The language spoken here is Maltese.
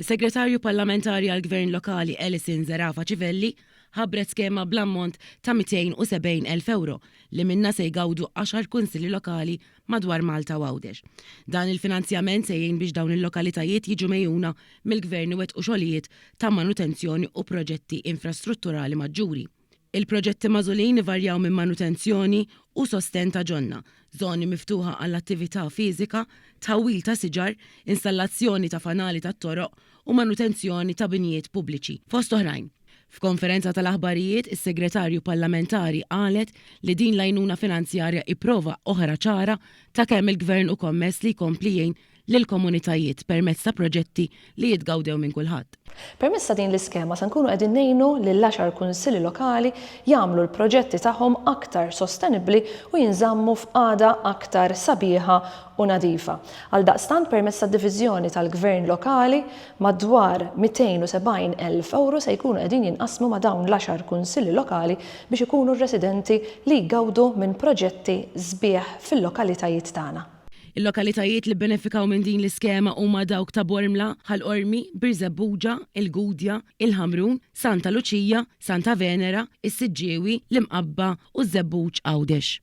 Is-Segretarju Parlamentari għall-Gvern Lokali Alison Zerafa Civelli ħabbret skema bl-ammont ta' 270,000 euro li minna se jgawdu 10 kunsili lokali madwar Malta u Għawdex. Dan il-finanzjament se jgħin biex dawn il-lokalitajiet jiġu mejjuna mill-Gvern u xogħlijiet ta' manutenzjoni u proġetti infrastrutturali maġġuri. Il-proġetti mażulin ivarjaw minn manutenzjoni u sosten ta' ġonna, żoni miftuħa għall-attività fiżika, tawwil ta' siġar, installazzjoni ta' fanali ta' toroq u manutenzjoni ta' binjiet pubbliċi. Fost oħrajn. F'konferenza tal-aħbarijiet, is-Segretarju Parlamentari qalet li din l-għajnuna finanzjarja ipprova oħra ċara ta' kemm il-Gvern u kommess li jkompli jgħin lill-komunitajiet permezz ta' proġetti li jitgawdew minn kulħadd. Permezz ta' din l-iskema se nkunu qegħdin ngħinu lill-10 kunsili lokali jagħmlu l-proġetti tagħhom aktar sostenibbli u jinżammu f'qagħda aktar sabiħa u nadifa. Għaldaqstant permezz tad-diviżjoni tal-Gvern lokali madwar 270,000 euro se jkunu qegħdin jinqasmu ma' dawn l-10 kunsili lokali biex ikunu r-residenti li jgawdu minn proġetti sbieħ fil-lokalitajiet tagħna. Il-lokalitajiet li benefikaw minn din l-iskema huma dawk ta' Bormla, Ħal-Qormi, Birzebbuġa, Il-Gudja, Il-Ħamrun, Santa Luċija, Santa Venera, Is-Siġġiewi, L-Imqabba u Żebbuġ Għawdex.